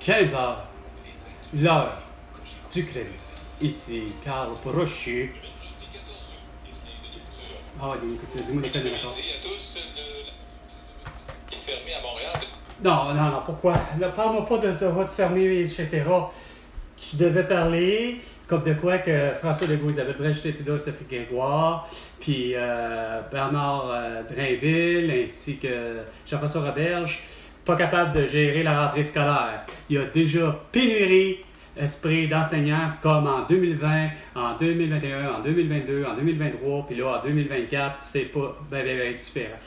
15 heures, l'heure du crime. Ici, Carl Brochu. Ah, dis-moi des conneries encore. Non, pourquoi? Là, parle-moi pas de route fermée, etc. Tu devais parler comme de quoi que François Legault, Isabelle Brèche-Tétouda, Sophie Grégoire, puis Bernard Drainville, ainsi que Jean-François Roberge, pas capable de gérer la rentrée scolaire. Il y a déjà pénurie esprit d'enseignants comme en 2020, en 2021, en 2022, en 2023, puis là en 2024, c'est pas bien différent.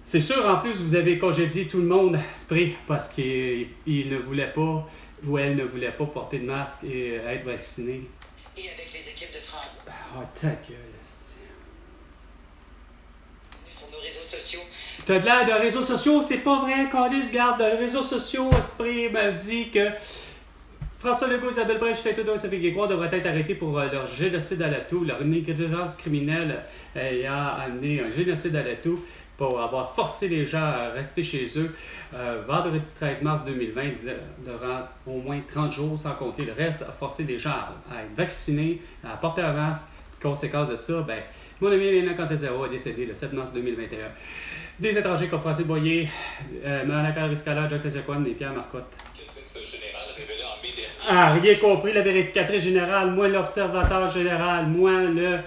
C'est sûr, en plus, vous avez congédié tout le monde, esprit, parce qu'il ne voulait pas, ou elle ne voulait pas porter de masque et être vacciné. Et avec les équipes de frappe. Oh, ta gueule. Sur nos réseaux sociaux. T'as de l'air de réseaux sociaux, c'est pas vrai, Callis, garde. Les réseaux sociaux, esprit m'a dit que François Legault, Isabelle Brèche-Tétouda et Sophie Grégoire devraient être arrêtés pour leur génocide à l'atout, leur négligence criminelle ayant amené un génocide à l'atout pour avoir forcé les gens à rester chez eux. Vendredi 13 mars 2020, durant au moins 30 jours, sans compter le reste, a forcé les gens à être vaccinés, à porter un masque. Conséquence de ça, mon ami Léna Cantezero est décédé le 7 mars 2021. Des étrangers comme François Boyer, Manaka Riscala, Jacques Saint-Jacques et Pierre Marcotte. Rien compris, la vérificatrice générale, moi l'observateur général, moi le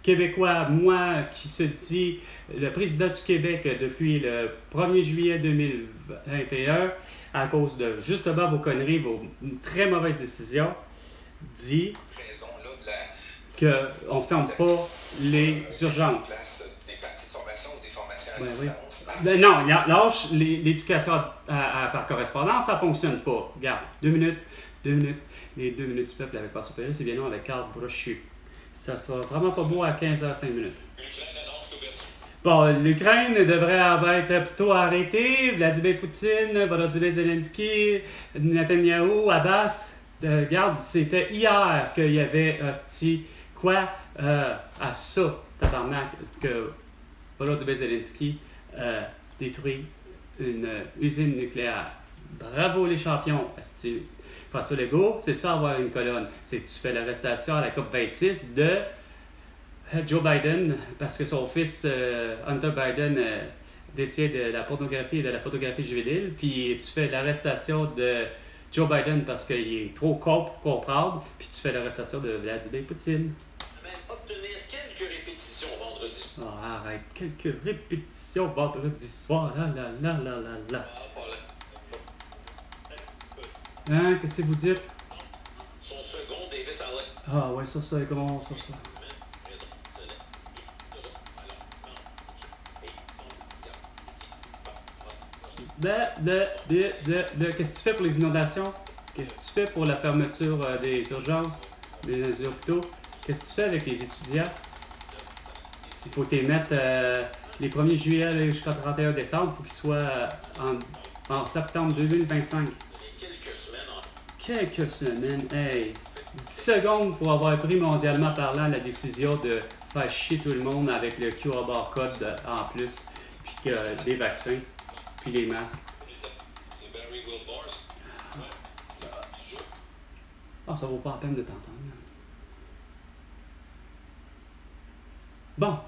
Québécois, moi qui se dit le président du Québec depuis le 1er juillet 2021, à cause de justement vos conneries, vos très mauvaises décisions, dit qu'on ne ferme pas les urgences. Oui. Non, lâche l'éducation par correspondance, ça ne fonctionne pas. Regarde, 2 minutes. Les 2 minutes du peuple avec Passé Pérez, c'est bien non avec Carl Brochu. Ça sera vraiment pas beau à 15h05 minutes. Bon, l'Ukraine devrait être plutôt arrêtée. Vladimir Poutine, Volodymyr Zelensky, Netanyahou, Abbas. Regarde, c'était hier qu'il y avait à ça, tabarnak, que Volodymyr Zelensky détruit une usine nucléaire. Bravo les champions, asti. François Legault, c'est ça avoir une colonne. C'est que tu fais l'arrestation à la COP26 de Joe Biden parce que son fils Hunter Biden détient de la pornographie et de la photographie juvénile. Puis tu fais l'arrestation de Joe Biden parce qu'il est trop con pour comprendre. Puis tu fais l'arrestation de Vladimir Poutine. Même obtenir quelques répétitions vendredi. Arrête, quelques répétitions vendredi soir. Là. Hein, qu'est-ce que vous dites? Son second, Davis Allen. Ah ouais, ça. Qu'est-ce que tu fais pour les inondations? Qu'est-ce que tu fais pour la fermeture des urgences, des hôpitaux? Qu'est-ce que tu fais avec les étudiants? S'il faut t'y mettre les 1er juillet jusqu'au 31 décembre, il faut qu'ils soient en septembre 2025. Quelques semaines, hey! 10 secondes pour avoir pris mondialement parlant la décision de faire chier tout le monde avec le QR barcode en plus, puis que les vaccins, puis les masques. Ça vaut pas la peine de t'entendre. Bon,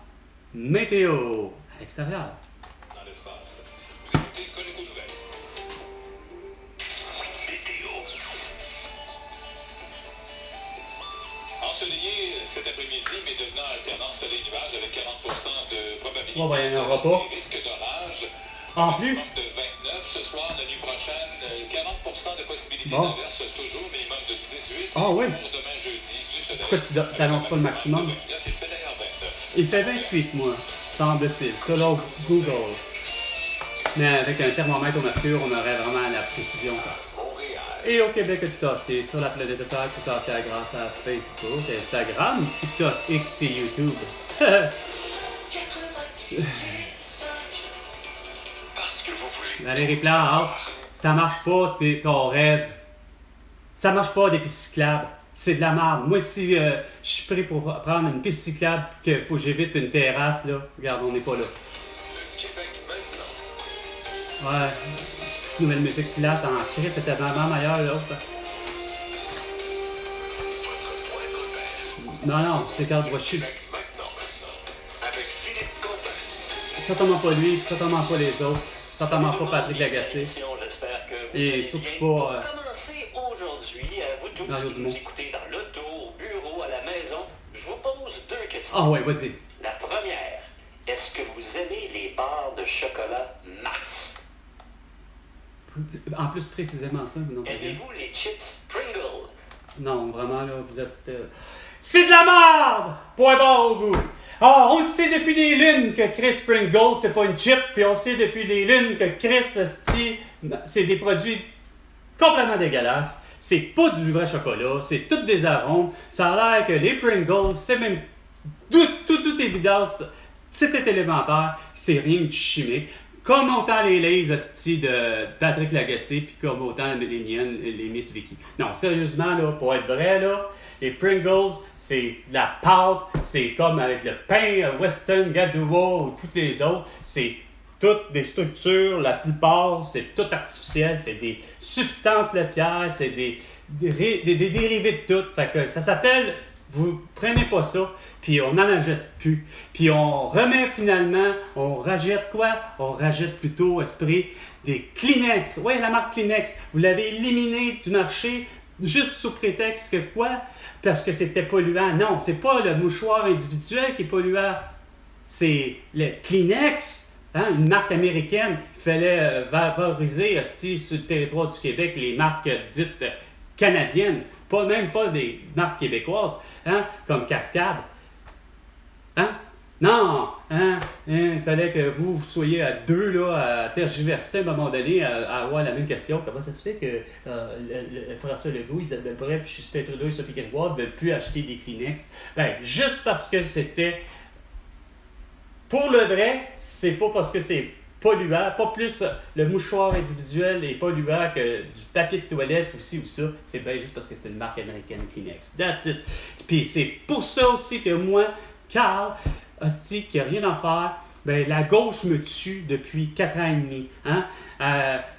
météo à l'extérieur. Ensoleillé cet après-midi, mais devenant alternance soleil-nuage avec 40% de probabilité. Bon, il n'y en aura pas. Risque d'orage. En plus. Maximum de 29 ce soir, la nuit prochaine, 40% de possibilité d'averse, toujours minimum de 18. Ah oui. Pour demain jeudi, du soleil. Pourquoi tu n'annonces pas le maximum? Il fait d'ailleurs 29. Il fait 28, moi, semble-t-il, selon Google. Mais avec un thermomètre au mercure, on aurait vraiment la précision. Et au Québec tout entier, sur la planète Terre tout entière grâce à Facebook, Instagram, TikTok, X et YouTube. Valérie Plante, ça marche pas ton rêve. Ça marche pas des pistes cyclables. C'est de la merde. Moi, si je suis prêt pour prendre une piste cyclable et qu'il faut que j'évite une terrasse, là, regarde, on n'est pas là. Le Québec maintenant. Ouais. Petite nouvelle musique plate en crise, c'était vraiment meilleur l'autre. Non, non, c'est Carl Brochu. Avec Philippe Quentin. Certainement pas lui, puis certainement pas les autres. Certainement pas Patrick Lagacé. J'espère que vous Et allez surtout bien. pas, Pour commencer aujourd'hui, vous tous Mario qui Dumont. nous écoutez dans l'auto, au bureau, à la maison, je vous pose 2 questions. Ah ouais, vas-y. La première, est-ce que vous aimez les barres de chocolat Mars? En plus, précisément ça, non, pas bien. Aimez-vous les chips Pringle? Non, vraiment, là, vous êtes... C'est de la merde! Point barre au goût. Ah, on le sait depuis des lunes que Chris Pringle, c'est pas une chip, puis on sait depuis des lunes que Chris, c'est des produits complètement dégueulasses. C'est pas du vrai chocolat, c'est tout des arômes. Ça a l'air que les Pringles, c'est même... Toute évidence, c'était élémentaire, c'est rien de chimique. Comme autant les Lays asti de Patrick Lagacé, puis comme autant les miennes, les Miss Vicky. Non, sérieusement, là, pour être vrai, là, les Pringles, c'est de la pâte, c'est comme avec le pain Weston, Gadoua ou toutes les autres, c'est toutes des structures, la plupart, c'est tout artificiel, c'est des substances laitières, c'est des dérivés de tout. Fait que ça s'appelle, vous prenez pas ça, puis on n'en achète plus. Puis on remet finalement, on rachète quoi? On rachète plutôt, esprit, des Kleenex. Ouais, la marque Kleenex, vous l'avez éliminé du marché juste sous prétexte que quoi? Parce que c'était polluant. Non, c'est pas le mouchoir individuel qui est polluant. C'est le Kleenex, hein, une marque américaine. Il fallait valoriser sur le territoire du Québec les marques dites canadiennes. Même pas des marques québécoises, hein, comme Cascade. Hein? Non! Hein? Il fallait que vous soyez à deux là, à tergiverser à un moment donné, à avoir la même question. Comment ça se fait que François Legault, Isabelle Brel, puis Justin Trudeau et Sophie Grégoire ne veulent plus acheter des Kleenex? Ben, juste parce que c'était... Pour le vrai, c'est pas parce que c'est polluant, pas plus le mouchoir individuel est polluant que du papier de toilette aussi ou ça. C'est bien juste parce que c'est une marque américaine Kleenex. That's it. Puis c'est pour ça aussi que moi, Carl, hostie, qui n'a rien à faire, ben, la gauche me tue depuis 4 ans et demi. Hein?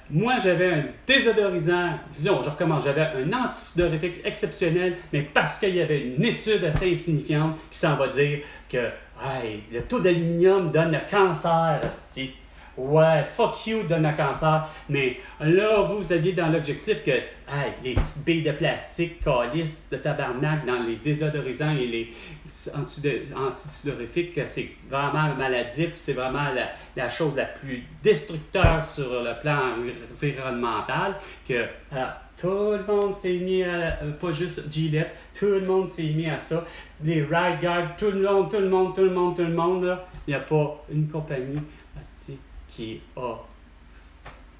Moi, j'avais un désodorisant, non, je recommence, j'avais un antisudorifique exceptionnel, mais parce qu'il y avait une étude assez insignifiante qui s'en va dire que hey, le taux d'aluminium donne le cancer, hostie. Ouais, fuck you, donne le cancer. Mais là, vous aviez dans l'objectif que hey, les petites billes de plastique, calices de tabarnak dans les désodorisants et les antisudorifiques, c'est vraiment maladif. C'est vraiment la chose la plus destructeur sur le plan environnemental que tout le monde s'est mis à, pas juste Gillette, tout le monde s'est mis à ça. Les Ride Guard, tout le monde, là, il n'y a pas une compagnie, hostie, qui a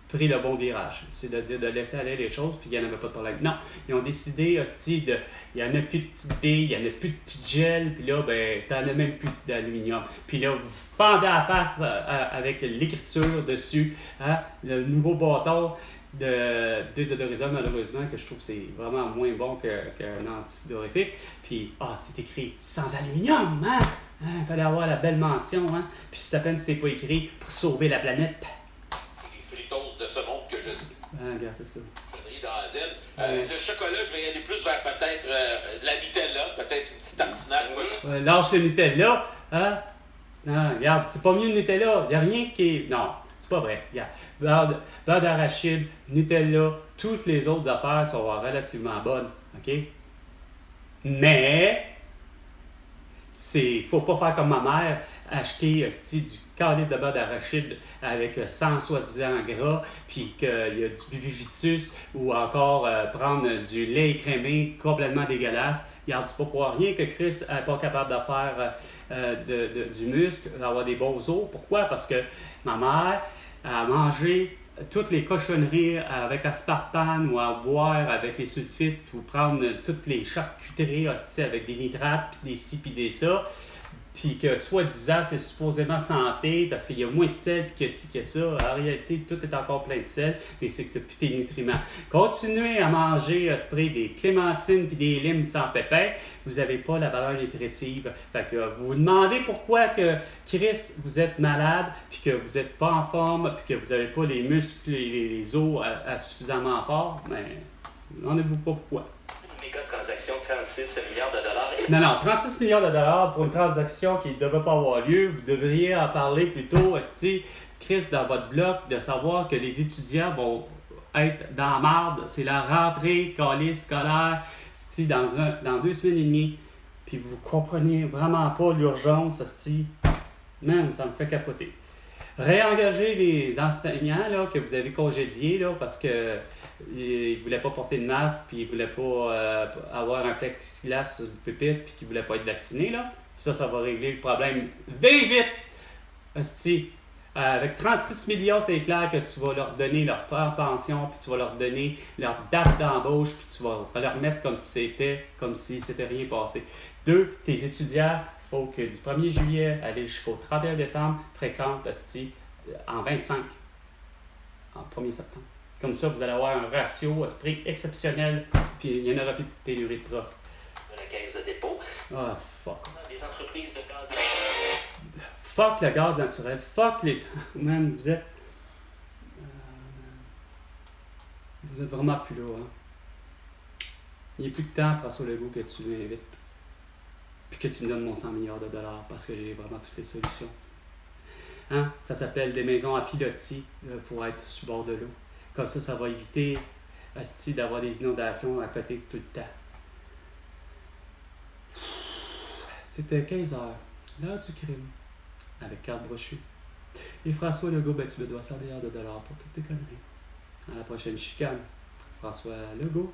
pris le bon virage, c'est-à-dire de laisser aller les choses, puis il n'y en avait pas de problème. Non, ils ont décidé, hostie, il n'y en a plus de petites billes, il n'y en a plus de petites gels, puis là, ben, t'en as même plus d'aluminium. Puis là, vous fendez à la face avec l'écriture dessus, hein, le nouveau bâton de désodorisant, malheureusement, que je trouve que c'est vraiment moins bon qu'un antisudorifique. Puis, c'est écrit sans aluminium, hein? Il fallait avoir la belle mention, hein? Puis c'est à peine si c'est pas écrit pour sauver la planète. Les fritoses de saumon que je sais. Regarde, c'est ça. Dans la Z. Le chocolat, je vais y aller plus vers peut-être de la Nutella, peut-être une petite tartinade. Lâche le Nutella, hein? Non, regarde, c'est pas mieux le Nutella. Il n'y a rien qui est... Non, c'est pas vrai. Regarde, beurre d'arachide, Nutella, toutes les autres affaires sont relativement bonnes, OK? Mais... faut pas faire comme ma mère, acheter du calice de beurre d'arachide avec 100 soi-disant gras, puis qu'il y a du bibivitus, ou encore prendre du lait écrémé complètement dégueulasse. Regarde, c'est pas pour rien que Chris n'est pas capable de faire du muscle, d'avoir des beaux os. Pourquoi? Parce que ma mère a mangé toutes les cochonneries avec aspartame ou à boire avec les sulfites ou prendre toutes les charcuteries hosties avec des nitrates, puis des ci, puis des ça. puis que soi-disant c'est supposément santé parce qu'il y a moins de sel, puis que ci, que ça. En réalité, tout est encore plein de sel, mais c'est que tu n'as plus tes nutriments. Continuez à manger des clémentines puis des limes sans pépins, vous n'avez pas la valeur nutritive. Fait que vous vous demandez pourquoi que Chris, vous êtes malade, puis que vous n'êtes pas en forme, puis que vous n'avez pas les muscles et les os suffisamment forts, mais demandez-vous pas pourquoi. Une méga transaction, 36 milliards de dollars. Non, 36 milliards de dollars pour une transaction qui ne devrait pas avoir lieu. Vous devriez en parler plutôt, Chris, dans votre bloc, de savoir que les étudiants vont être dans la marde. C'est la rentrée scolaire dans 2 semaines et demie. Puis vous comprenez vraiment pas l'urgence, man, ça me fait capoter. Réengager les enseignants là, que vous avez congédiés là, parce que ils ne voulaient pas porter de masque, puis ils ne voulaient pas avoir un plexiglas sur le pupitre, puis qu'ils ne voulaient pas être vaccinés. Là. Ça va régler le problème vite! Avec 36 millions, c'est clair que tu vas leur donner leur pension, puis tu vas leur donner leur date d'embauche, puis tu vas leur mettre comme si c'était rien passé. 2, tes étudiants, il faut que du 1er juillet aller jusqu'au 31 décembre, fréquentent en 25, en 1er septembre. Comme ça, vous allez avoir un ratio exceptionnel, puis il n'y en aura plus de pénurie de profs. La caisse de dépôt. Ah, fuck. Des entreprises de gaz naturel. Fuck le gaz naturel. Fuck les... Man, vous êtes vraiment plus là, hein. Il n'est plus que temps, François Legault, que tu m'invites. Puis que tu me donnes mon 100 milliards de dollars, parce que j'ai vraiment toutes les solutions. Hein? Ça s'appelle des maisons à pilotis pour être sur le bord de l'eau. Comme ça va éviter d'avoir des inondations à côté tout le temps. C'était 15h, l'heure du crime, avec Carl Brochu. Et François Legault, tu me dois 100 milliards de dollars pour toutes tes conneries. À la prochaine chicane, François Legault.